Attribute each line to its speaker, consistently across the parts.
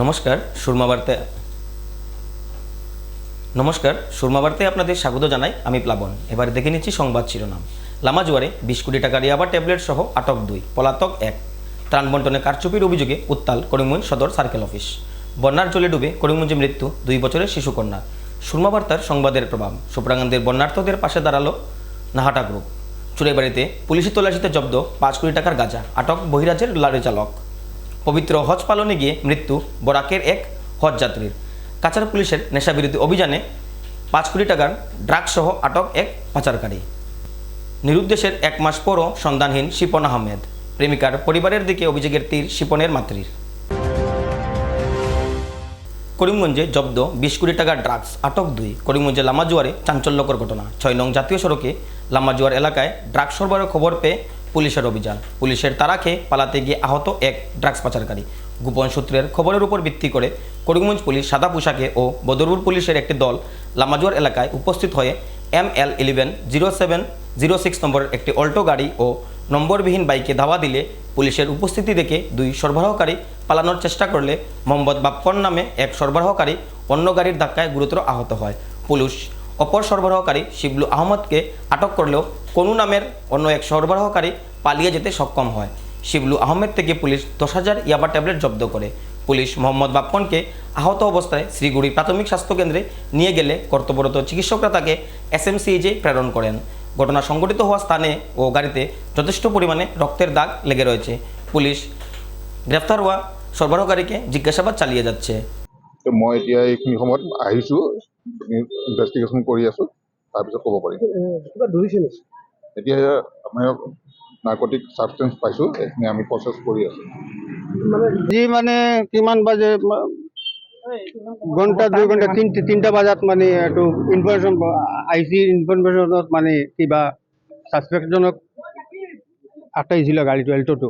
Speaker 1: নমস্কার সুরমা বার্তায় আপনাদের স্বাগত জানাই। আমি প্লাবন। এবার দেখে নিচ্ছি সংবাদ শিরোনাম। লামাজুয়ারে 20 কোটি টাকার ইয়াবা ট্যাবলেট সহ আটক 2, পলাতক 1। ত্রাণ বন্টনে কারচুপির অভিযোগে উত্তাল করিমগঞ্জ সদর সার্কেল অফিস। বন্যার জলে ডুবে করিমগঞ্জে মৃত্যু 2 বছরের শিশুকন্যা। সুরমা বার্তার সংবাদের প্রভাব। সুপ্রাঙ্গানদের বন্যার্থদের পাশে দাঁড়ালো নাহাটা গ্রুপ। চুড়াইবাড়িতে পুলিশি তল্লাশিতে জব্দ 5 কোটি টাকার গাঁজা, আটক বহিরাজ্যের লরি চালক। পবিত্র হজ পালনে গিয়ে মৃত্যু বরাকের এক হজ যাত্রীর। কাছাড় পুলিশের নেশাবিরোধী অভিযানে 5 কোটি টাকার ড্রাগস সহ আটক এক পাচারকারী। নিরুদ্দেশের 1 মাস পরও সন্ধানহীন শিপন আহমেদ। প্রেমিকার পরিবারের দিকে অভিযোগের তীর শিপনের মাতৃর। করিমগঞ্জে জব্দ 20 কোটি টাকার ড্রাগস, আটক 2। করিমগঞ্জে লামাজুয়ারে চাঞ্চল্যকর ঘটনা। 6 নং জাতীয় সড়কে লামাজুয়ার এলাকায় ড্রাগস সরবরাহ খবর পেয়ে পুলিশের অভিযান। পুলিশের তাড়া খেয়ে পালাতে গিয়ে আহত এক ড্রাগস পাচারকারী। গোপন সূত্রের খবরের উপর ভিত্তি করে করিমগঞ্জ পুলিশ সাদা পোশাকে ও বদরপুর পুলিশের একটি দল লামাজুয়ার এলাকায় উপস্থিত হয়ে ML110706 নম্বরের একটি অল্টো গাড়ি ও নম্বরবিহীন বাইকে ধাওয়া দিলে পুলিশের উপস্থিতি দেখে 2 সরবরাহকারী পালানোর চেষ্টা করলে মোহাম্মদ বাপ্পন নামে এক সরবরাহকারী অন্য গাড়ির ধাক্কায় গুরুতর আহত হয়। পুলিশ অপর সরবরাহকারী শিবলু আহমদকে আটক করলেও কোনু নামের অন্য এক সরবরাহকারী পালিয়ে যেতে সক্ষম হয়। শিবলু আহমেদ থেকে পুলিশ 10,000 ইয়াবা ট্যাবলেট জব্দ করে। পুলিশ মোহাম্মদ বাপ্পনকে আহত অবস্থায় শ্রীগুড়ি প্রাথমিক স্বাস্থ্যকেন্দ্রে নিয়ে গেলে কর্তব্যরত চিকিৎসকরা তাকে SMCJ প্রেরণ করেন। ঘটনা সংঘটিত হওয়া স্থানে ও গাড়িতে যথেষ্ট পরিমাণে রক্তের দাগ লেগে রয়েছে। পুলিশ গ্রেফতার হওয়া সরবরাহকারীকে জিজ্ঞাসাবাদ চালিয়ে যাচ্ছে।
Speaker 2: মই এতিয়া এইখিনি সময়ত আহিছোঁ, ইনভেষ্টিগেশ্যন কৰি আছোঁ, তাৰপিছত ক'ব পাৰিম। এতিয়া আমি নাৰ্কটিক ছাবষ্টেঞ্চ পাইছোঁ, এইখিনি আমি প্ৰচেছ কৰি আছোঁ।
Speaker 3: মানে কিমান বাজে ঘণ্টা 2 ঘণ্টা 3টা বজাত মানে এইটো ইনফৰমেশ্যন আহিছে। ইনফৰমেশ্যনত মানে কিবা ছাছপেক্টজনক আটাইছিলে গাড়ীটো এল্ট'টো।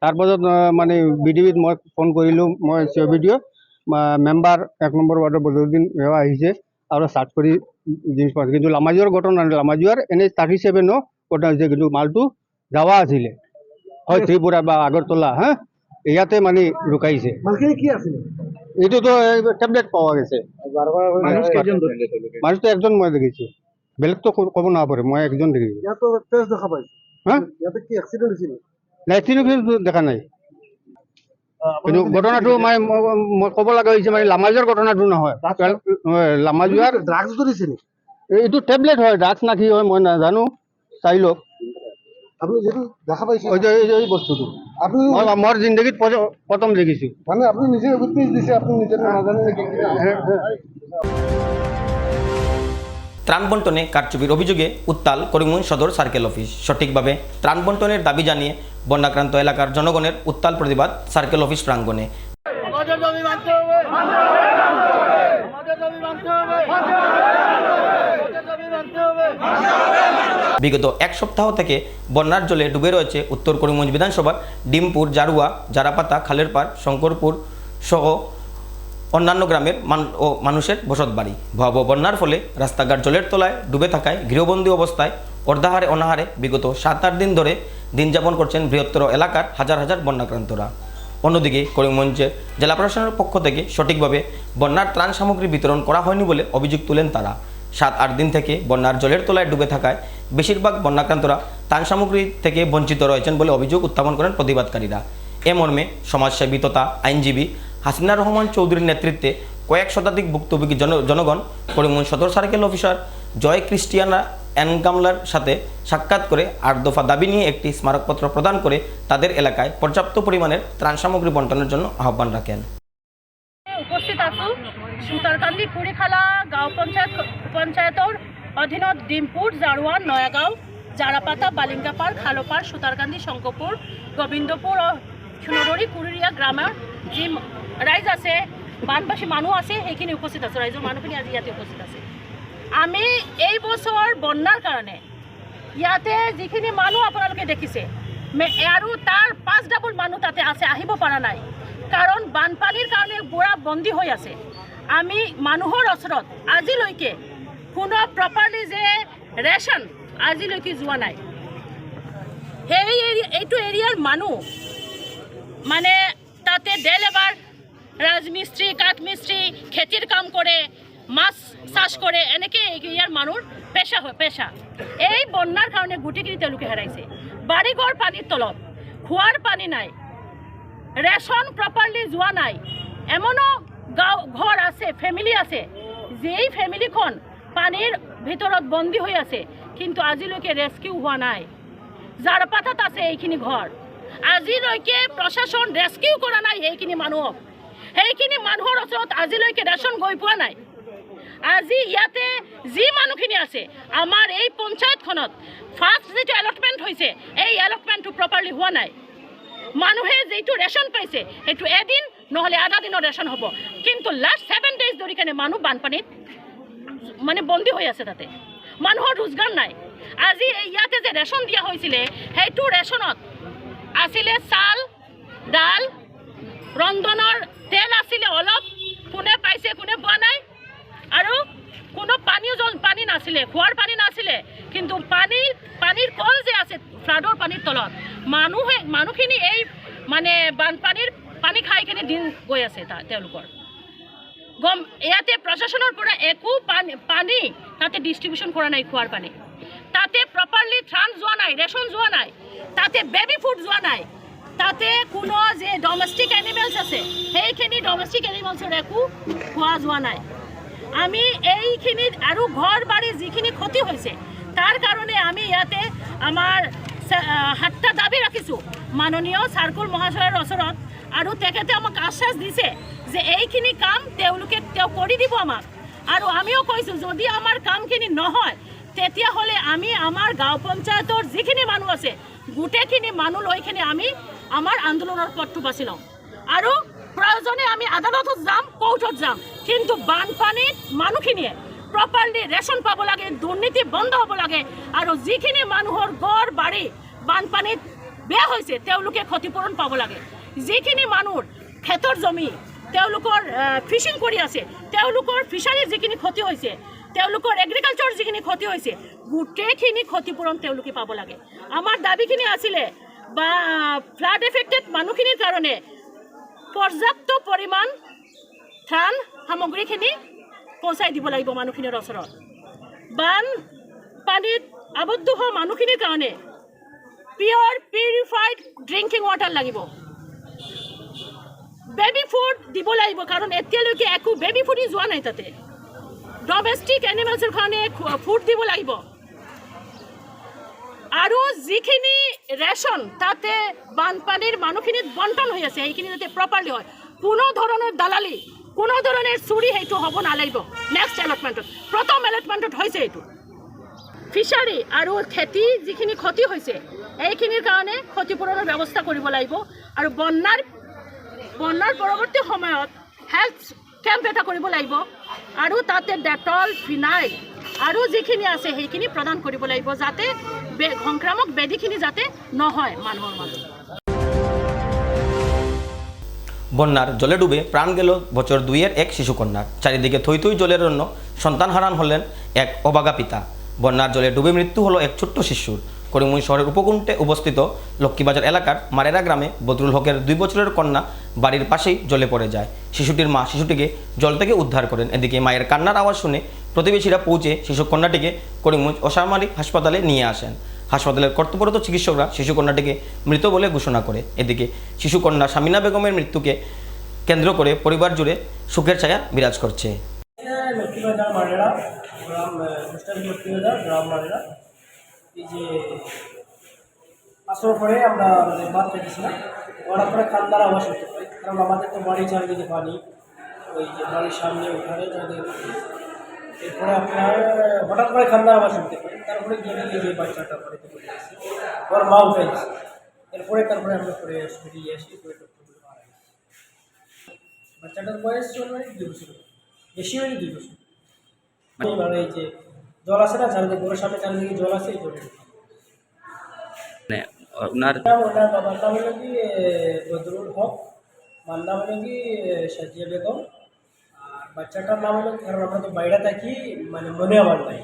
Speaker 3: তাৰপাছত মানে BDBত মই ফোন কৰিলোঁ। মই COBD মেম্বাৰ 1 নম্বৰ ৱাৰ্ডৰ বদৰুদ্দিন এওঁ আহিছে আৰু চাৰ্চ কৰি জিনিস পাইছে। কিন্তু লামাজুৱাৰ ঘটনা লামাজুৱাৰ NH37 ঘটনা হৈছে, কিন্তু মালটো যাৱা আছিলে হয় ত্ৰিপুৰা বা আগৰতলা। ইয়াতে মানে ৰুকাইছে। এইটোতো টেবলেট পোৱা গৈছে। মানুহটো একজন মই দেখিছোঁ, বেলেগতো ক'ব নোৱাৰে, মই একজন দেখিছোঁ। এক্সিডেণ্ট দেখা নাই। কিন্তু ঘটনাটো মই ক'ব লগা হৈছে মানে লামাজুৱাৰ ঘটনাটো নহয়, লামাজুৱাৰ ড্ৰাগছ ধৰিছে নেকি? এইটো টেবলেট হয়, ড্ৰাগছ না কি হয় মই নাজানো, চাই লওক। আপুনি যেটো দেখা পাইছে এই বস্তুটো মই মোৰ জিন্দগীত প্ৰথম দেখিছোঁ। মানে আপুনি নিজে উইটনেছ দিছে, আপুনি নিজে নাজানে নেকি?
Speaker 1: ত্রাণ বন্টনে কারচুপির অভিযোগে উত্তাল করিমগঞ্জ সদর সার্কেল অফিস। সঠিকভাবে ত্রাণ বন্টনের দাবি জানিয়ে বন্যাক্রান্ত এলাকার জনগণের উত্তাল প্রতিবাদ সার্কেল অফিস প্রাঙ্গণে। বিগত 1 সপ্তাহ থেকে বন্যার জলে ডুবে রয়েছে উত্তর করিমগঞ্জ বিধানসভার ডিমপুর, জারুয়া, জারাপাতা, খালেরপাড়, শঙ্করপুর সহ অন্যান্য গ্রামের মানুষের বসতবাড়ি। ভয়াবহ বন্যার ফলে রাস্তাঘাট জলের তলায় ডুবে থাকায় গৃহবন্দী অবস্থায় অর্ধাহারে অনাহারে বিগত 7-8 দিন ধরে দিন যাপন করছেন বৃহত্তর এলাকার হাজার হাজার বন্যাক্রান্তরা। অন্যদিকে করিমগঞ্জের জেলা প্রশাসনের পক্ষ থেকে সঠিকভাবে বন্যার ত্রাণ সামগ্রী বিতরণ করা হয়নি বলে অভিযোগ তুলেন তারা। 7-8 দিন থেকে বন্যার জলের তলায় ডুবে থাকায় বেশিরভাগ বন্যাক্রান্তরা ত্রাণ সামগ্রী থেকে বঞ্চিত রয়েছেন বলে অভিযোগ উত্থাপন করেন প্রতিবাদকারীরা। এ মর্মে সমাজসেবী তথা আইনজীবী হাসিনা রহমান চৌধুরীর নেতৃত্বে কয়েক শতাধিক ভুক্তভোগী জনগণ করিমগঞ্জ সদর সার্কেল অফিসার জয় ক্রিস্টিয়ানা এনগামলার সাথে সাক্ষাৎ করে 8 দফা দাবি নিয়ে একটি স্মারকপত্র প্রদান করে তাদের এলাকায় পর্যাপ্ত পরিমাণের ত্রাণ সামগ্রী বন্টনের জন্য আহ্বান রাখেন।
Speaker 4: উপস্থিত আছো সুতারকান্দি কুড়িখালা গাঁও পঞ্চায়েতৰ অধীনত ডিমপুর, জারুয়া, নয়াগাঁও, জারাপাতা, বালিঙ্গাপাড়, খালোপাড়, সুতারকান্দি, শঙ্করপুর, গোবিন্দপুর ও সোণদৰী কুৰিয়া গ্ৰামৰ যি ৰাইজ আছে, বানবাসী মানুহ আছে, সেইখিনি উপস্থিত আছে। ৰাইজৰ মানুহখিনি আজি ইয়াতে উপস্থিত আছে। আমি এই বছৰ বন্যাৰ কাৰণে ইয়াতে যিখিনি মানুহ আপোনালোকে দেখিছে আৰু তাৰ 5 ডাবল মানুহ তাতে আছে, আহিব পৰা নাই, কাৰণ বানপানীৰ কাৰণে পুৰা বন্দী হৈ আছে। আমি মানুহৰ ওচৰত আজিলৈকে কোনো প্ৰপাৰলি যে ৰেচন আজিলৈকে যোৱা নাই। এইটো এৰিয়াৰ মানুহ মানে তাতে ডেল এবাৰ ৰাজমিস্ত্ৰী কাঠমিস্ত্ৰী খেতিৰ কাম কৰে মাছ চাষ কৰে এনেকৈ ইয়াৰ মানুহৰ পেচা এই বন্যাৰ কাৰণে গোটেইখিনি তেওঁলোকে হেৰাইছে বাৰীঘৰ পানীৰ তলত খোৱাৰ পানী নাই ৰেচন প্ৰপাৰলি যোৱা নাই এমনো গাঁও ঘৰ আছে ফেমিলি আছে যেই ফেমিলিখন পানীৰ ভিতৰত বন্দী হৈ আছে কিন্তু আজিলৈকে ৰেস্কিউ হোৱা নাই জাৰপাতাত আছে এইখিনি ঘৰ আজিলৈকে প্ৰশাসন ৰেস্কিউ কৰা নাই সেইখিনি মানুহক সেইখিনি মানুহৰ ওচৰত আজিলৈকে ৰেচন গৈ পোৱা নাই আজি ইয়াতে যি মানুহখিনি আছে আমাৰ এই পঞ্চায়তখনত ফাৰ্ষ্ট যিটো এলটমেণ্ট হৈছে এই এলটমেণ্টটো প্ৰপাৰলি হোৱা নাই মানুহে যিটো ৰেচন পাইছে সেইটো এদিন নহ'লে আধা দিনৰ ৰেচন হ'ব কিন্তু লাষ্ট 7 days ধৰি কেনে মানুহ বানপানীত মানে বন্দী হৈ আছে তাতে মানুহৰ ৰোজগাৰ নাই আজি ইয়াতে যে ৰেচন দিয়া হৈছিলে সেইটো ৰেচনত আছিলে চাল ডাল ৰন্ধনৰ তেল আছিলে অলপ কোনে পাইছে কোনে পোৱা নাই আৰু কোনো পানী নাছিলে খোৱাৰ পানী নাছিলে কিন্তু পানীৰ কল যে আছে ফ্লাডৰ পানীৰ তলত মানুহখিনি এই মানে বানপানীৰ পানী খাই কিনে দিন গৈ আছে তেওঁলোকৰ ইয়াতে প্ৰশাসনৰ পৰা একো পানী তাতে ডিষ্ট্ৰিবিউশ্যন কৰা নাই খোৱাৰ পানী তাতে প্ৰপাৰলি ত্ৰাণ যোৱা নাই ৰেচন যোৱা নাই তাতে বেবি ফুড যোৱা নাই তাতে কোনো যে ডমেষ্টিক এনিমেলছ আছে সেইখিনি ডমেষ্টিক এনিমেলছৰ একো খোৱা যোৱা নাই আমি এইখিনি আৰু ঘৰ বাৰী যিখিনি ক্ষতি হৈছে তাৰ কাৰণে আমি ইয়াতে আমাৰ 7টা দাবী ৰাখিছোঁ মাননীয় চাৰ্কুল মহাশয়ৰ ওচৰত আৰু তেখেতে আমাক আশ্বাস দিছে যে এইখিনি কাম তেওঁ কৰি দিব আমাক আৰু আমিও কৈছোঁ যদি আমাৰ কামখিনি নহয় তেতিয়াহ'লে আমি আমাৰ গাঁও পঞ্চায়তৰ যিখিনি মানুহ আছে গোটেইখিনি মানুহ লৈ কিনে আমি আমাৰ আন্দোলনৰ পথটো বাছি লওঁ আৰু প্ৰয়োজনে আমি আদালতত যাম কোৰ্টত যাম কিন্তু বানপানীত মানুহখিনিয়ে প্ৰপাৰলি ৰেচন পাব লাগে দুৰ্নীতি বন্ধ হ'ব লাগে আৰু যিখিনি মানুহৰ ঘৰ বাৰী বানপানীত বেয়া হৈছে তেওঁলোকে ক্ষতিপূৰণ পাব লাগে যিখিনি মানুহৰ খেতৰ জমি তেওঁলোকৰ ফিচিং কৰি আছে তেওঁলোকৰ ফিচাৰীৰ যিখিনি ক্ষতি হৈছে তেওঁলোকৰ এগ্ৰিকালচাৰ যিখিনি ক্ষতি হৈছে গোটেইখিনি ক্ষতিপূৰণ তেওঁলোকে পাব লাগে আমাৰ দাবীখিনি আছিলে বা ফ্লাড এফেক্টেড মানুহখিনিৰ কাৰণে পৰ্যাপ্ত পৰিমাণ ত্ৰাণ সামগ্ৰীখিনি পৌঁছাই দিব লাগিব মানুহখিনিৰ ওচৰত বানপানীত আবদ্ধ হোৱা মানুহখিনিৰ কাৰণে পিউৰিফাইড ড্ৰিংকিং ৱাটাৰ লাগিব বেবি ফুড দিব লাগিব কাৰণ এতিয়ালৈকে একো বেবি ফুডি যোৱা নাই তাতে ডমেষ্টিক এনিমেলছৰ কাৰণে ফুড দিব লাগিব আৰু যিখিনি ৰেচন তাতে বানপানীৰ মানুহখিনিত বণ্টন হৈ আছে সেইখিনি যাতে প্ৰপাৰলি হয় কোনো ধৰণৰ দালালি কোনো ধৰণৰ চুৰি সেইটো হ'ব নালাগিব নেক্সট এলটমেণ্টত প্ৰথম এলটমেণ্টত হৈছে এইটো ফিচাৰী আৰু খেতি যিখিনি ক্ষতি হৈছে এইখিনিৰ কাৰণে ক্ষতিপূৰণৰ ব্যৱস্থা কৰিব লাগিব আৰু বন্যাৰ পৰৱৰ্তী সময়ত হেল্থ কেম্প এটা কৰিব লাগিব আৰু তাতে ডেটল ফিনাইল আৰু যিখিনি আছে সেইখিনি প্ৰদান কৰিব লাগিব যাতে সংক্ৰামক ব্যাধিখিনি যাতে নহয় মানুহৰ মাজত
Speaker 1: বন্যার জলে ডুবে প্রাণ গেল বছর 2-এর এক শিশুকন্যার চারিদিকে থই থই জলের জন্য সন্তান হারান হলেন এক অবাগা পিতা বন্যার জলে ডুবে মৃত্যু হলো এক ছোট্ট শিশুর করিমগঞ্জ শহরের উপকূলে অবস্থিত লক্ষ্মীবাজার এলাকার মারেরা গ্রামে বদরুল হকের 2 বছরের কন্যা বাড়ির পাশেই জলে পড়ে যায় শিশুটির মা শিশুটিকে জল থেকে উদ্ধার করেন এদিকে মায়ের কান্নার আওয়াজ শুনে প্রতিবেশীরা পৌঁছে শিশুকন্যাটিকে করিমগঞ্জ অসামরিক হাসপাতালে নিয়ে আসেন হাসপাতালের কর্তব্যরত চিকিৎসকরা শিশুকন্যাটিকে মৃত বলে ঘোষণা করে এদিকে শিশুকন্যা শামিনা বেগমের মৃত্যুকে কেন্দ্র করে পরিবার জুড়ে সুখের ছায়া বিরাজ করছে
Speaker 5: লক্ষ্মীবাজার মারেরা গ্রাম লক্ষ্মীবাজার গ্রাম মারেরা এই যে আসার পরে আমরা আমাদের বাচ্চা গেছিলাম ওরা পরে কান্নার আওয়াজ হতে পারি কারণ আমাদের তো বাড়ি চারিদিকে পানি ওই যে বাড়ির সামনে ওখানে যাদের এরপরে আপনার হঠাৎ করে কান্নার আওয়াজ শুনতে পারি তারপরে গিয়ে যে বাচ্চাটা বাড়িতে পড়ে গেছে ওর মা উঠে গেছে তারপরে আমরা পরে বেরিয়ে আসি পরে ডক্টরগুলো মারা গেছে বাচ্চাটার বয়স অলরেডি 2 বছর বেশি হয়নি 2 বছর মানে এই যে জল আছে না চারিদিকে ওর সামনে চারিদিকে জল আছে এই জলে
Speaker 6: ওনার
Speaker 5: বাবার নাম হলো কি বদরুল হক মার নাম হলো কি সাজিয়া বেগম আর বাচ্চাটার নাম হলো কারণ আমরা তো বাইরে থাকি মানে মনে আমার নাই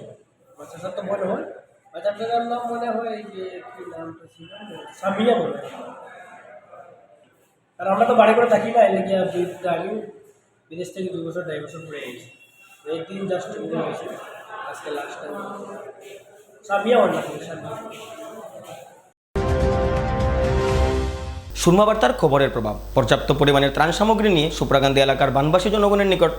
Speaker 5: বাচ্চাটার তো মনে হয় বাচ্চাটার নাম মনে হয় যে কি নামটা ছিল সামিয়া মনে হয় আর আমরা তো বাড়ি করে থাকি না, এলে কি আমি বিদেশ থেকে 2 বছর 2.5 বছর পরে এসেছি, একদিন জাস্ট ঘুরে গেছি, আজকে লাস্ট টাইম সাবিয়া অন্য সাবিয়া।
Speaker 1: সুরমা বার্তার খবরের প্রভাব। পর্যাপ্ত পরিমাণের ত্রাণ সামগ্রী নিয়ে সুপ্রাকান্দি এলাকার বানবাসী জনগণের নিকট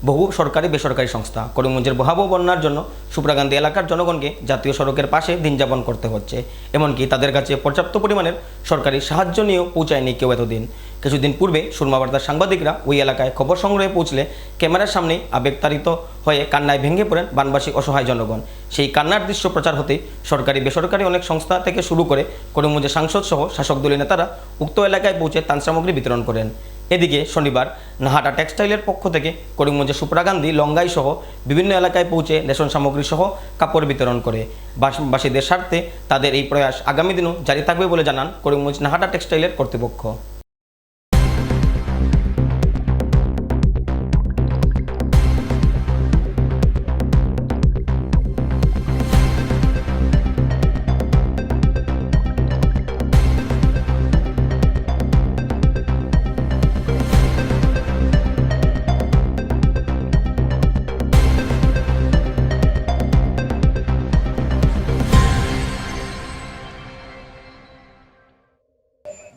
Speaker 1: বহু সরকারি বেসরকারি সংস্থা করিমগঞ্জের ভয়াবহ বন্যার জন্য সুপ্রাকান্দি এলাকার জনগণকে জাতীয় সড়কের পাশে দিন যাপন করতে হচ্ছে। এমনকি তাদের কাছে পর্যাপ্ত পরিমাণের সরকারি সাহায্য নিয়েও পৌঁছায়নি কেউ এতদিন। কিছুদিন পূর্বে সুরমা বার্তার সাংবাদিকরা ওই এলাকায় খবর সংগ্রহে পৌঁছলে ক্যামেরার সামনে আবেগতাড়িত হয়ে কান্নায় ভেঙে পড়েন বানবাসী অসহায় জনগণ। সেই কান্নার দৃশ্য প্রচার হতেই সরকারি বেসরকারি অনেক সংস্থা থেকে শুরু করে করিমগঞ্জের সাংসদ সহ শাসক দলীয় নেতারা উক্ত এলাকায় পৌঁছে ত্রাণ সামগ্রী বিতরণ করেন। এদিকে শনিবার নাহাটা টেক্সটাইলের পক্ষ থেকে করিমগঞ্জের সুপ্রাকান্দি লঙ্গাই সহ বিভিন্ন এলাকায় পৌঁছে রেশন সামগ্রী সহ কাপড় বিতরণ করে। বাসীদের স্বার্থে তাদের এই প্রয়াস আগামী দিনও জারি থাকবে বলে জানান করিমগঞ্জ নাহাটা টেক্সটাইলের কর্তৃপক্ষ।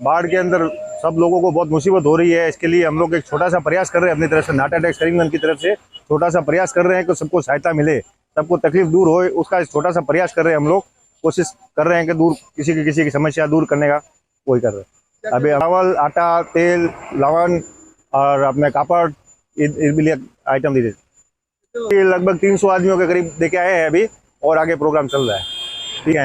Speaker 6: बाढ़ के अंदर सब लोगों को बहुत मुसीबत हो रही है। इसके लिए हम लोग एक छोटा सा प्रयास कर रहे हैं अपनी तरफ से, नाटा टेक्स करीमगंज की तरफ से छोटा सा प्रयास कर रहे हैं कि सबको सहायता मिले, सबको तकलीफ दूर हो, उसका छोटा सा प्रयास कर रहे हैं। हम लोग कोशिश कर रहे हैं कि दूर किसी की समस्या दूर करने का वही कर रहे हैं। अभी चावल, आटा, तेल, लवण और अपने कापड़ ये आइटम दे ये लगभग 300 आदमियों के करीब देके आए हैं अभी, और आगे प्रोग्राम चल रहा है। ठीक है,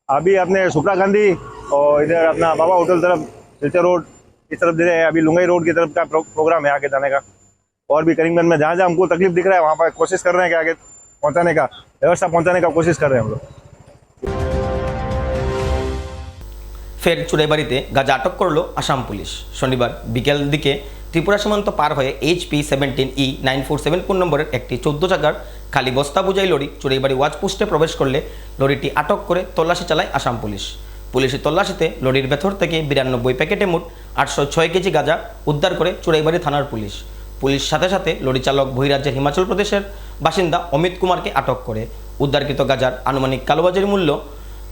Speaker 6: अभी अपने सुप्राकांदी और इधर अपना बाबा होटल तरफ सिलचर रोड इस तरफ दे रहे हैं। अभी लुंगाई रोड की तरफ का प्रोग्राम है आगे जाने का, और भी करीमगंज में जहाँ जहाँ हमको तकलीफ दिख रहा है वहाँ पर कोशिश कर रहे हैं कि आगे पहुँचाने का व्यवस्था पहुँचाने का कोशिश कर रहे हैं हम लोग।
Speaker 1: ফের চুড়াইবাড়িতে গাঁজা আটক করল আসাম পুলিশ। শনিবার বিকেল দিকে ত্রিপুরা সীমান্ত পার হয়ে HP17E 947 ফোন নম্বরের একটি 14 চাকার খালি বস্তা বোঝাই লরি চুড়াইবাড়ি ওয়াচ পোস্টে প্রবেশ করলে লরিটি আটক করে তল্লাশি চালায় আসাম পুলিশ। পুলিশের তল্লাশিতে লরির ভেতর থেকে 92 প্যাকেটে মোট 806 কেজি গাঁজা উদ্ধার করে চুড়াইবাড়ি থানার পুলিশ। পুলিশ সাথে সাথে লরি চালক বহিরাজ্যের হিমাচল প্রদেশের বাসিন্দা অমিত কুমারকে আটক করে। উদ্ধারকৃত গাঁজার আনুমানিক কালোবাজারি মূল্য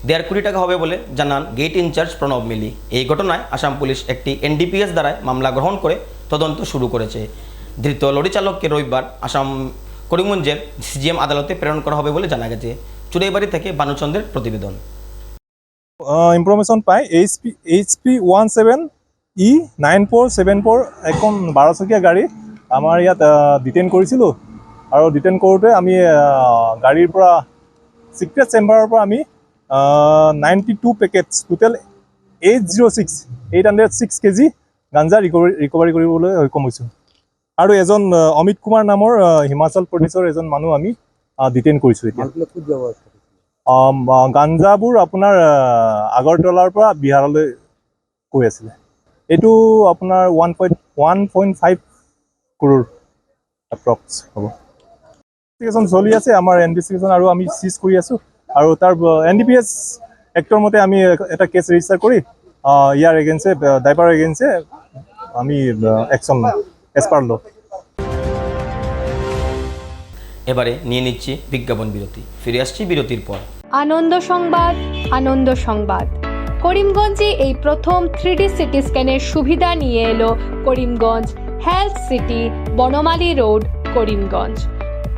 Speaker 1: 1.5 কোটি টাকা হবে বলে জানান গেট ইনচার্জ প্রণব মিলি। এই ঘটনায় আসাম পুলিশ একটি NDPS দ্বারায় মামলা গ্রহণ করে তদন্ত শুরু করেছে। ধৃত লরি চালককে রবিবার আসাম করিমগঞ্জের CGM আদালতে প্রেরণ করা হবে বলে জানা গেছে। চুড়াইবাড়ি থেকে বানুচন্দ্রের প্রতিবেদন।
Speaker 7: ইনফৰমেশ্যন পাই HP17E 9474 এখন 12 চকীয়া গাড়ী আমাৰ ইয়াত ডিটেইন কৰিছিলোঁ, আৰু ডিটেইন কৰোঁতে আমি গাড়ীৰ পৰা চিক্ৰেট চেম্বাৰৰ পৰা আমি 92 পেকেটছ টোটেল 806 কেজি গাঞ্জা ৰিকভাৰী কৰিবলৈ সক্ষম হৈছোঁ। আৰু এজন অমিত কুমাৰ নামৰ হিমাচল প্ৰদেশৰ এজন মানুহ আমি ডিটেইন কৰিছোঁ। এতিয়া গাঞ্জাবোৰ আপোনাৰ আগৰতলাৰ পৰা বিহাৰলৈ গৈ আছিলে। এইটো আপোনাৰ 1.5 কৰোৰ এপ্ৰক্স হ'ব। ইনভেষ্টিগেশ্যন চলি আছে আমাৰ ইনভেষ্টিগেশ্যন, আৰু আমি চিজ কৰি আছোঁ, আৰু তাৰ NDPS এক্টৰ মতে আমি এটা কেছ ৰেজিষ্টাৰ কৰি ইয়াৰ এগেইনষ্টে ড্ৰাইভাৰৰ এগেইনষ্টে আমি একশ্যন এজ পাৰ ল।
Speaker 1: এবারে নিয়ে নিচ্ছি বিজ্ঞাপন বিরতি, ফিরে আসছি বিরতির পর।
Speaker 8: আনন্দ সংবাদ, আনন্দ সংবাদ। করিমগঞ্জে এই প্রথম 3D সিটি স্ক্যানের সুবিধা নিয়ে এলো Karimganj health city, Banamali road, Karimganj.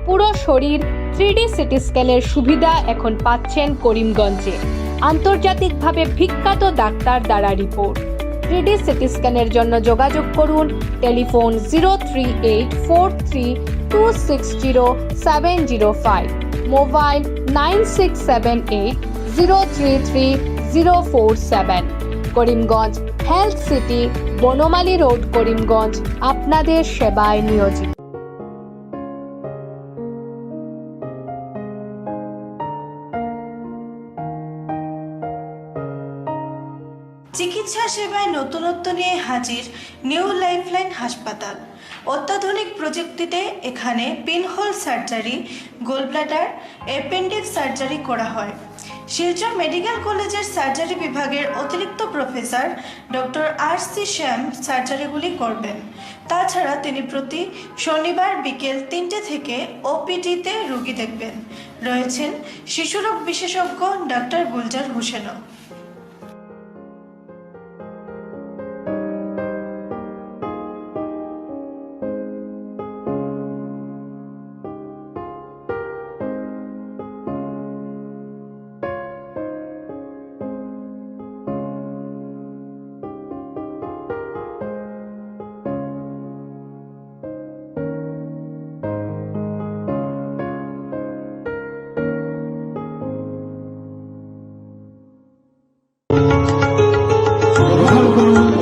Speaker 8: পুরো শরীর 3D সিটি স্ক্যানের সুবিধা এখন পাচ্ছেন করিমগঞ্জে। আন্তর্জাতিকভাবে বিখ্যাত ডাক্তার দ্বারা রিপোর্ট। 3D সিটি স্ক্যানের জন্য যোগাযোগ করুন telephone 03843260705, mobile 9678033047। Karimganj health city, Banamali road, Karimganj আপনাদের সেবায় নিয়োজিত।
Speaker 9: চিকিৎসা সেবায় নতুনত্ব নিয়ে হাজির নিউ লাইফলাইন হাসপাতাল। অত্যাধুনিক প্রযুক্তিতে এখানে pinhole surgery, gallbladder, appendix surgery করা হয়। শিলচর মেডিকেল কলেজের সার্জারি বিভাগের অতিরিক্ত প্রফেসর ডক্টর RC শ্যাম সার্জারিগুলি করবেন। তাছাড়া তিনি প্রতি শনিবার বিকেল 3টে থেকে OPD-তে রোগী দেখবেন। রয়েছেন শিশুরোগ বিশেষজ্ঞ ডাক্তার গুলজার হোসেনও।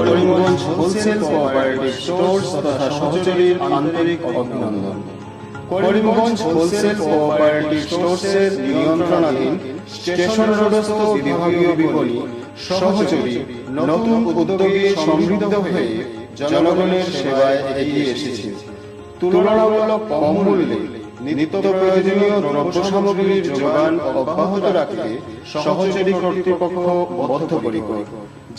Speaker 10: করিমগঞ্জ হোলসেল কোঅপারেটিভ স্টোর্স তথা সহচরীর আন্তরিক অভিনন্দন। করিমগঞ্জ হোলসেল কোঅপারেটিভ স্টোর্সের নিয়ন্ত্রণাধীন স্টেশন রোডস্থ বিভাগীয় বিপণী সহচরী নতুন উদ্যোগে সমৃদ্ধ হয়ে জনগণের সেবায় এগিয়ে এসেছে। তুলনামূলক কম মূল্যে নিত্য প্রয়োজনীয় দ্রব্য সামগ্রীর যোগান অব্যাহত রাখতে সহচরী কর্তৃপক্ষ বদ্ধপরিকর।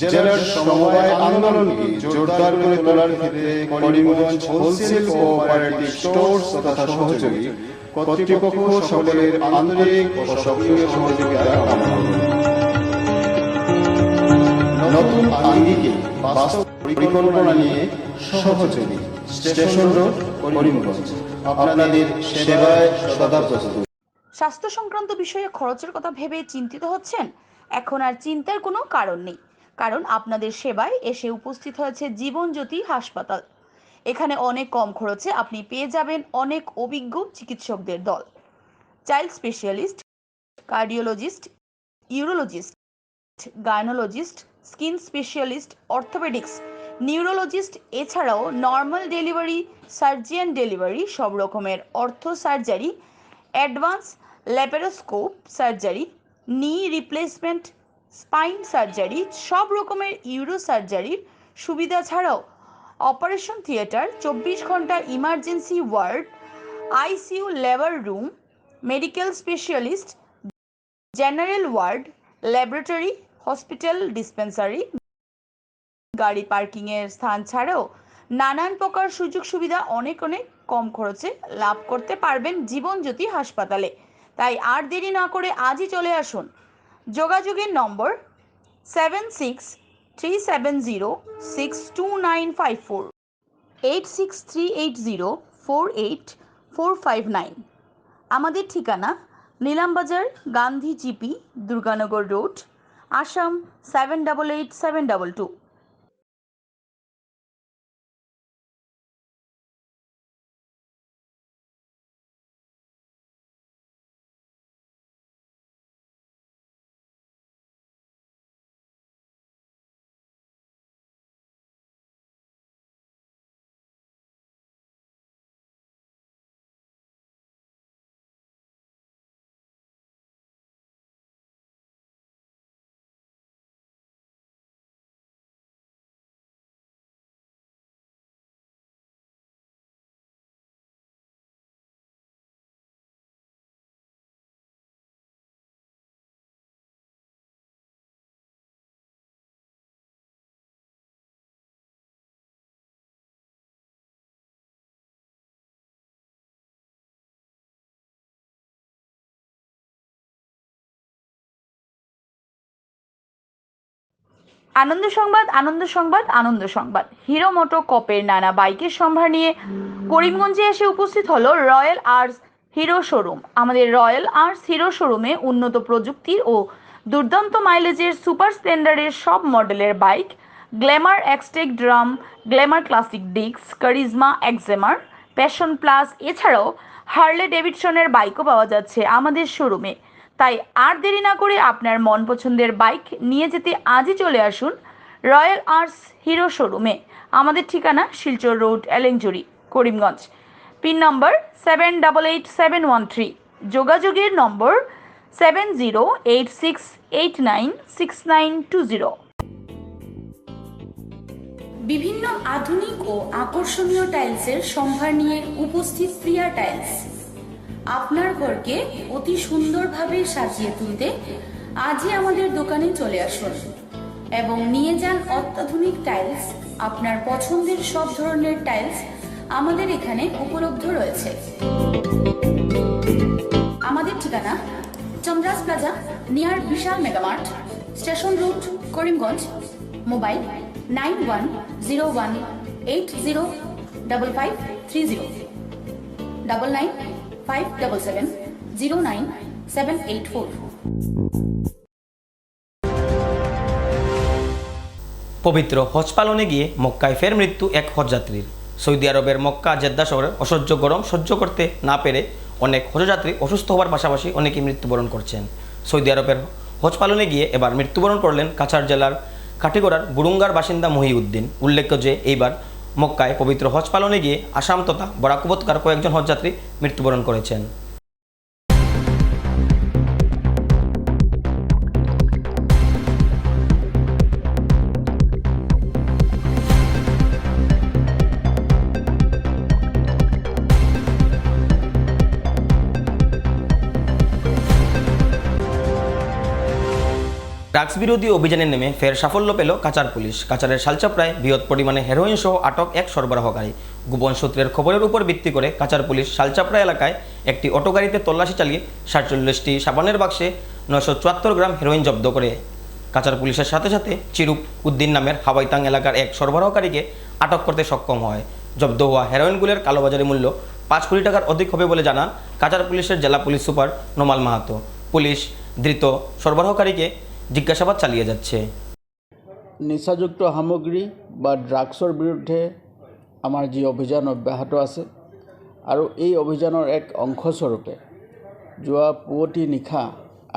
Speaker 10: জেলার সমবায় আন্দোলনকে জোরদার করে তোলার ক্ষেত্রে করিমগঞ্জ হোলসেল কোঅপারেটিভ স্টোর্স তথা সহচরী কর্তৃপক্ষ সকলের আন্তরিক ও সক্রিয় সহযোগিতা কামনা করে। নতুন আঙ্গিকে বাস্তব পরিকল্পনা নিয়ে সহচরী স্টেশন রোড করিমগঞ্জ আপনাদের সেবায় সদা প্রস্তুত।
Speaker 11: স্বাস্থ্য সংক্রান্ত বিষয়ে খরচের কথা ভেবে চিন্তিত হচ্ছেন? এখন আর চিন্তার কোনো কারণ নেই, কারণ আপনাদের সেবায় এসে উপস্থিত হয়েছে জীবনজ্যোতি হাসপাতাল। এখানে অনেক কম খরচে আপনি পেয়ে যাবেন অনেক অভিজ্ঞ চিকিৎসকদের দল। Child specialist, cardiologist, urologist, gynaecologist, skin specialist, orthopaedics, neurologist, এছাড়াও নর্মাল ডেলিভারি, সার্জিয়ান ডেলিভারি, সব রকমের ortho surgery, advance laparoscope surgery, knee replacement, spine surgery, সব রকমের ইউরো সার্জারির সুবিধা ছাড়াও অপারেশন থিয়েটার, 24 ঘন্টা emergency ward, ICU labour room, medical specialist, general ward, laboratory, hospital dispensary, গাড়ি পার্কিংয়ের স্থান ছাড়াও নানান প্রকার সুযোগ সুবিধা অনেক কম খরচে লাভ করতে পারবেন জীবনজ্যোতি হাসপাতালে। তাই আর দেরি না করে আজই চলে আসুন। যোগাযোগের নম্বর 7637062954, 8638048459। আমাদের ঠিকানা নীলামবাজার, গান্ধী জিপি, দুর্গানগর রোড, আসাম 788722। আনন্দ সংবাদ, আনন্দ সংবাদ, আনন্দ সংবাদ। হিরো মোটোকপের নানা বাইকের সম্ভার নিয়ে করিমগঞ্জে এসে উপস্থিত হলো রয়্যাল আর্টস হিরো শোরুম। আমাদের রয়্যাল আর্টস হিরো শোরুমে উন্নত প্রযুক্তির ও দুর্দান্ত মাইলেজের সুপার স্প্লেন্ডারের সব মডেলের bike, Glamour Xtec drum, Glamour classic ডিক্স, কারিজমা এক্সেমার, প্যাশন প্লাস, এছাড়াও হার্লে ডেভিডসনের বাইকও পাওয়া যাচ্ছে আমাদের শোরুমে। তাই আর দেরি না করে আপনার মন পছন্দের বাইক নিয়ে যেতে আজই চলে আসুন রয়্যাল আর্টস হিরো শোরুমে। আমাদের ঠিকানা শিলচর রোড, এলেঞ্জুরি, করিমগঞ্জ। পিন নম্বর 788713। যোগাযোগের নম্বর 7086896920।
Speaker 12: বিভিন্ন আধুনিক ও আকর্ষণীয় টাইলসের সম্ভার নিয়ে উপস্থিত প্রিয়া টাইলস। আপনার ঘরকে অতি সুন্দরভাবে সাজিয়ে তুলতে আজই আমাদের দোকানে চলে আসুন এবং নিয়ে যান অত্যাধুনিক টাইলস। আপনার পছন্দের সব ধরনের টাইলস আমাদের এখানে উপলব্ধ রয়েছে। আমাদের ঠিকানা Chandras plaza near Vishal Megamart, station road, Karimganj. Mobile 9101805530 9957709784।
Speaker 1: পবিত্র হজ পালনে গিয়ে মক্কায় ফের মৃত্যু এক হজযাত্রীর। সৌদি আরবের মক্কা জেদ্দা শহরে অসহ্য গরম সহ্য করতে না পেরে অনেক হজযাত্রী অসুস্থ হওয়ার পাশাপাশি অনেকেই মৃত্যুবরণ করছেন। সৌদি আরবের হজ পালনে গিয়ে এবার মৃত্যুবরণ করলেন কাছাড় জেলার কাটিগড়ার বুড়ুঙ্গার বাসিন্দা মহিউদ্দিন। উল্লেখ্য যে এইবার মক্কায় পবিত্র হজ পালনে গিয়ে আসাম তথা বরাক উপত্যকার কয়েকজন হজযাত্রী মৃত্যুবরণ করেছেন। ড্রাগস বিরোধী অভিযানে নেমে ফের সাফল্য পেল কাচার পুলিশ। কাচারের শালচাপড়ায় বৃহৎ পরিমাণে হেরোইন সহ আটক এক সরবরাহকারী। গোপন সূত্রের খবরের উপর ভিত্তি করে কাচার পুলিশ শালচাপড়া এলাকায় একটি অটো গাড়িতে তল্লাশি চালিয়ে 47টি সাবানের বাক্সে 974 গ্রাম হেরোইন জব্দ করে। কাচার পুলিশের সাথে সাথে চিরুপ উদ্দিন নামের হাওয়াইতাং এলাকার এক সরবরাহকারীকে আটক করতে সক্ষম হয়। জব্দ হওয়া হেরোইনগুলোর কালোবাজারি মূল্য 5 কোটি টাকার অধিক হবে বলে জানান কাচার পুলিশের জেলা police super Nomal Mahato. Police ধৃত সরবরাহকারীকে জিজ্ঞাসাবাদ চালিয়ে যাচ্ছে।
Speaker 13: নিচাযুক্ত সামগ্ৰী বা ড্ৰাগছৰ বিৰুদ্ধে আমাৰ যি অভিযান অব্যাহত আছে আৰু এই অভিযানৰ এক অংশস্বৰূপে যোৱা পুৱতি নিশা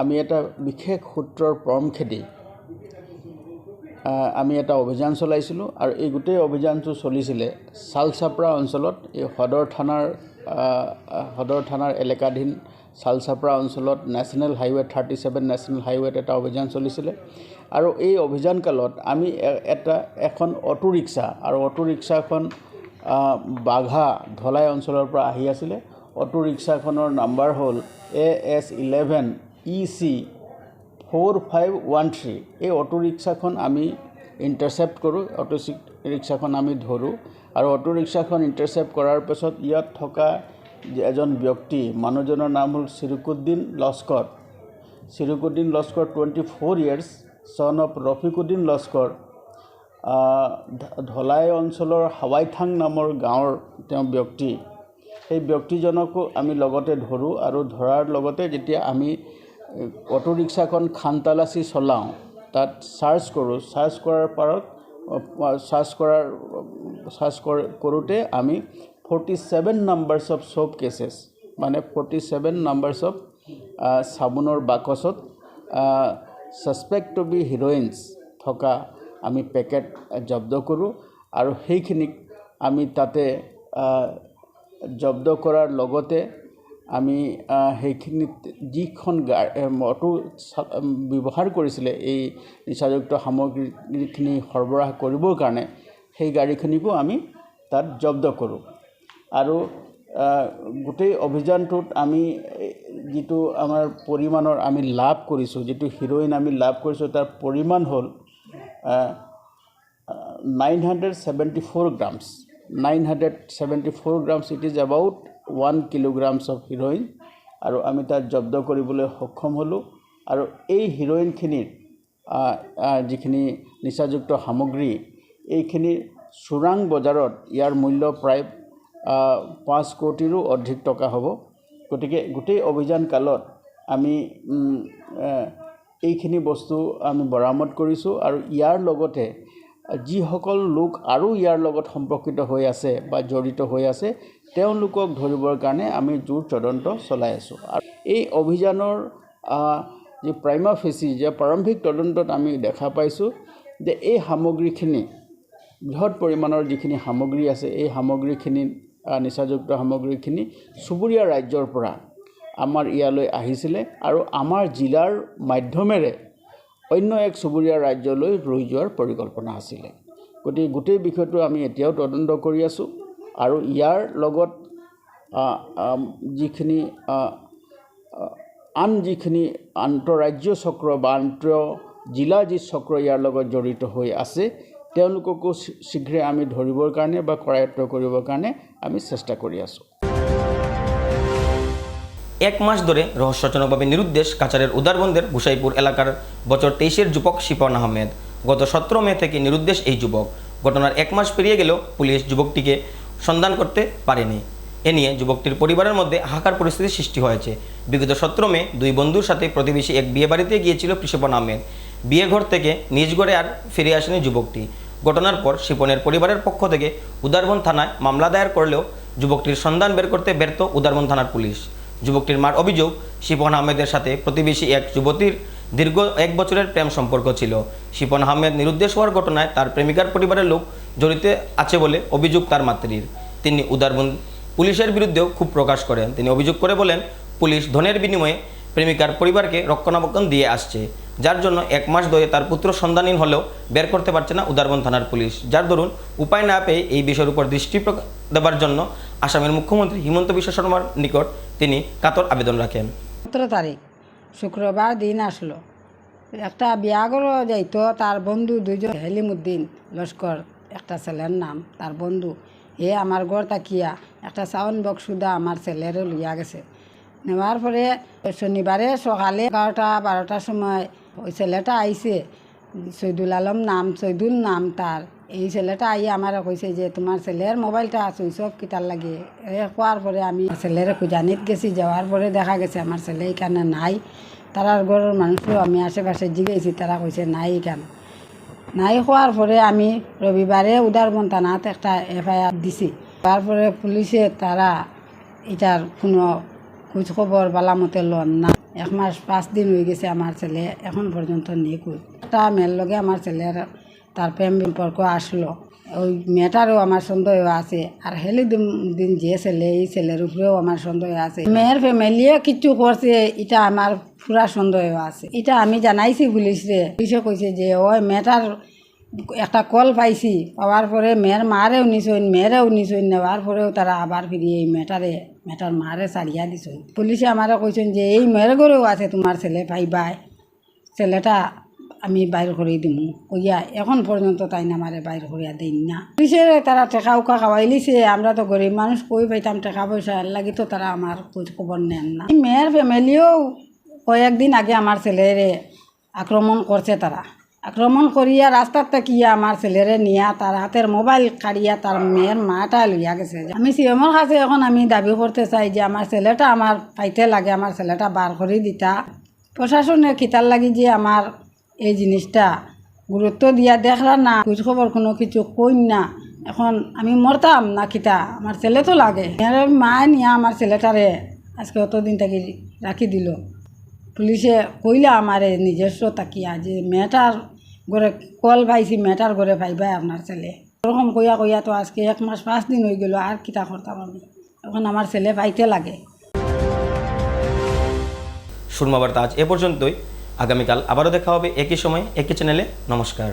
Speaker 13: আমি এটা বিশেষ সূত্ৰৰ পৰম খেদি আমি এটা অভিযান চলাইছিলোঁ আৰু এই গোটেই অভিযানটো চলিছিলে শালচাপৰা অঞ্চলত। এই সদৰ থানাৰ এলেকাধীন শালচাপৰা অঞ্চলত নেশ্যনেল হাইৱে 37 নেশ্যনেল হাইৱেত এটা অভিযান চলিছিলে। আৰু এই অভিযান কালত আমি এখন অটো ৰিক্সা আৰু অটো ৰিক্সাখন বাঘা ধলাই অঞ্চলৰ পৰা আহি আছিলে। অটো ৰিক্সাখনৰ নাম্বাৰ হ'ল AS11 EC 4513। এই অটো ৰিক্সাখন আমি ইণ্টাৰচেপ্ট কৰোঁ, অটো ৰিক্সাখন আমি ধৰোঁ আৰু অটো ৰিক্সাখন ইণ্টাৰচেপ্ট কৰাৰ পিছত ইয়াত থকা এজন ব্যক্তি, মানুহজনৰ নাম হ'ল চিৰুকুদ্দিন Laskar. চিৰুকুদ্দিন Laskar 24 years, son of Rafikuddin Laskar. Dhalai অঞ্চলৰ হাৱাইথাং নামৰ গাঁৱৰ তেওঁ ব্যক্তি। সেই ব্যক্তিজনকো আমি লগতে ধৰোঁ আৰু ধৰাৰ লগতে যেতিয়া আমি অটো ৰিক্সাখন খানতালাচি চলাওঁ, তাত চাৰ্চ কৰোঁ। চাৰ্চ কৰোঁতে আমি 47 numbers of soap cases, মানে 47 numbers of চাবোনৰ বাকচত সাসপেক্ট টু বি হিৰইনছ থকা আমি পেকেট জব্দ কৰোঁ আৰু সেইখিনিক আমি তাতে জব্দ কৰাৰ লগতে আমি সেইখিনিত যিখন অটো ব্যৱহাৰ কৰিছিলে এই নিচাযুক্ত সামগ্ৰীখিনি সৰবৰাহ কৰিবৰ কাৰণে সেই গাড়ীখনিকো আমি তাত জব্দ কৰোঁ। আৰু গোটেই অভিযানটোত আমি যিটো আমাৰ পৰিমাণৰ আমি লাভ কৰিছোঁ, যিটো হিৰইন আমি লাভ কৰিছোঁ, তাৰ পৰিমাণ হ'ল 974 grams। 974 grams, it is about 1 kilograms of heroine. আৰু আমি তাত জব্দ কৰিবলৈ সক্ষম হ'লোঁ। আৰু এই হিৰইনখিনিৰ যিখিনি নিচাযুক্ত সামগ্ৰী, এইখিনি চোৰাং বজাৰত ইয়াৰ মূল্য প্ৰায় 5 কোটিৰো অধিক টকা হ'ব। গতিকে গোটেই অভিযান কালত আমি এইখিনি বস্তু আমি বৰামদ কৰিছোঁ। আৰু ইয়াৰ লগতে যিসকল লোক আৰু ইয়াৰ লগত সম্পৰ্কিত হৈ আছে বা জড়িত হৈ আছে, তেওঁলোকক ধৰিবৰ কাৰণে আমি জোৰ তদন্ত চলাই আছোঁ। আৰু এই অভিযানৰ যি প্ৰাইমা ফেচি, যে প্ৰাৰম্ভিক তদন্তত আমি দেখা পাইছোঁ যে এই সামগ্ৰীখিনি, বৃহৎ পৰিমাণৰ যিখিনি সামগ্ৰী আছে, এই সামগ্ৰীখিনি নিচাযুক্ত সামগ্ৰীখিনি চুবুৰীয়া ৰাজ্যৰ পৰা আমাৰ ইয়ালৈ আহিছিলে আৰু আমাৰ জিলাৰ মাধ্যমেৰে অন্য এক চুবুৰীয়া ৰাজ্যলৈ লৈ যোৱাৰ পৰিকল্পনা আছিলে। গতিকে গোটেই বিষয়টো আমি এতিয়াও তদন্ত কৰি আছোঁ। আৰু ইয়াৰ লগত যিখিনি আন যিখিনি আন্তঃৰাজ্য চক্ৰ বা আন্তঃজিলা যি চক্ৰ ইয়াৰ লগত জড়িত হৈ আছে তেওঁলোককো শীঘ্ৰে আমি ধৰিবৰ কাৰণে বা কৰায়ত্ব কৰিবৰ কাৰণে আমি চেষ্টা কৰি আছোঁ।
Speaker 1: এক মাস ধরে রহস্যজনকভাবে নিরুদ্দেশ কাছাড়ের উদারবন্দের গুসাইপুর এলাকার বছর 23-এর যুবক শিপন আহমেদ। গত 17 মে থেকে নিরুদ্দেশ এই যুবক। ঘটনার এক মাস পেরিয়ে গেলেও পুলিশ যুবকটিকে সন্ধান করতে পারেনি। এ নিয়ে যুবকটির পরিবারের মধ্যে হাহাকার পরিস্থিতির সৃষ্টি হয়েছে। বিগত 17 মে দুই বন্ধুর সাথে প্রতিবেশী এক বিয়ে বাড়িতে গিয়েছিল শিপন আহমেদ। বিয়ে ঘর থেকে নিজ ঘরে আর ফিরে আসেনি যুবকটি। ঘটনার পর শিপনের পরিবারের পক্ষ থেকে উদারবন থানায় মামলা দায়ের করলেও যুবকটির সন্ধান বের করতে ব্যর্থ উদারবন থানার পুলিশ। যুবকটির মার অভিযোগ, শিপন আহমেদের সাথে প্রতিবেশী এক যুবতীর দীর্ঘ 1 বছরের প্রেম সম্পর্ক ছিল। শিপন আহমেদ নিরুদ্দেশ হওয়ার ঘটনায় তার প্রেমিকার পরিবারের লোক জড়িত আছে বলে অভিযোগ তার মাতৃর। তিনি উদারবন পুলিশের বিরুদ্ধেও ক্ষোভ প্রকাশ করেন। তিনি অভিযোগ করে বলেন, পুলিশ ধনের বিনিময়ে প্রেমিকার পরিবারকে রক্ষণাবেক্ষণ দিয়ে আসছে, যার জন্য 1 মাস ধরে তার পুত্র সন্ধানহীন হলেও বের করতে পারছে না উদারবন থানার পুলিশ। যার দরুন উপায় না পেয়ে এই বিষয়ের উপর দৃষ্টি দেওয়ার জন্য আসামের মুখ্যমন্ত্রী হিমন্ত বিশ্ব শর্মার নিকট তিনি কাতর আবেদন রাখেন।
Speaker 14: 17 তারিখ শুক্রবার দিন আসলো, একটা বিয়া করে যাইতো তার বন্ধু দুইজন, হেলিমুদ্দিন লস্কর একটা ছেলের নাম, তার বন্ধু এ আমার ঘর তাকিয়া একটা সাউন্ড বক্স সুদা আমার ছেলেরে লইয়া গেছে। নেওয়ার পরে শনিবারে সকালে 11টা-12টার সময় ওই ছেলেটা আইছে, সৈদুল আলম নাম, সৈদুল নাম তার। এই ছেলেটা আইয়া আমার কইছে যে তোমার ছেলের মোবাইলটা সুইচ অফ কিতার লাগে। কোয়ার পরে আমি ছেলের খুঁজানিত গেছি, যাওয়ার পরে দেখা গেছে আমার ছেলে এখানে নাই। তারার ঘরের মানুষও আমি আশেপাশে জিগেছি, তারা কইছে নাই এখানে। নাই হওয়ার পরে আমি রবিবারে উদারবন থানাত একটা FIR দিছি। তারপরে পুলিশে তারা এটার কোনো খোঁজ খবর বালা মতে লন না। 1 মাস 5 দিন হয়ে গেছে আমার ছেলে এখন পর্যন্ত নিখোঁজ। একটা মেয়ের লগে আমার ছেলের তার প্রেম সম্পর্ক আসলো, ওই মেয়েটারও আমার সন্দেহ আছে। আর দিন যে ছেলে, এই ছেলের উপরেও আমার সন্দেহ আছে। মেয়ের ফ্যামিলিও কিছু করছে, এটা আমার পুরা সন্দেহ আছে। এটা আমি জানাইছি পুলিশে। পুলিশে কইছে যে ওই মেয়েটার একটা কল পাইছি, পাওয়ার পরে মেয়ের মারেও নিছইন, নেওয়ার পরেও তারা আবার ফিরিয়ে এই মেয়েটার মারে ছাড়িয়া দিছইন। পুলিশে আমারে কইছেন যে এই মেয়ের ঘরেও আছে তোমার ছেলে, পাইবাই ছেলেটা আমি বাইর করে দিব কইয়া এখন পর্যন্ত তাই না আমারে বাইর করিয়া দিন না। পুলিশে তারা টেকা উকা খাওয়াই লিছে, আমরা তো গরিব মানুষ কই পাইতাম টাকা পয়সা, লাগি তো তারা আমার খোঁজ খবর নেন না। মেয়ের ফ্যামিলিও কয়েকদিন আগে আমার ছেলেরে আক্রমণ করছে। তারা আক্রমণ করিয়া রাস্তার তাকিয়া আমার ছেলেরে নিয়া তার হাতের মোবাইল কাড়িয়া তার মেয়ের মাটা লইয়া গেছে। আমি সিএমর কাছে এখন আমি দাবি করতে চাই যে আমার ছেলেটা আমার পাইতে লাগে, আমার ছেলেটা বার করে দিতা। প্রশাসনের খিতার লাগি যে আমার এই জিনিসটা গুরুত্ব দিয়া দেখলা না, খোঁজ খবর কোনো কিছু কই না, এখন আমি মরতাম না খিতা। আমার ছেলে তো লাগে, মা নিয়া আমার ছেলেটারে আজকে অতদিন থাকি রাখি দিল। পুলিশে কইলা আমারে নিজস্ব তাকিয়া যে মেয়েটার ঘরে কল পাইছি, মেয়েটার ঘরে পাইবাই আপনার ছেলে। এরকম কইয়া তো আজকে 1 মাস 5 দিন হয়ে গেল, আর কিতা করতাম আমি, এখন আমার ছেলে পাইতে লাগে।
Speaker 1: সুরমা বার্তা আজ এ পর্যন্তই। আগামীকাল আবারও দেখা হবে একই সময় একই চ্যানেলে। নমস্কার।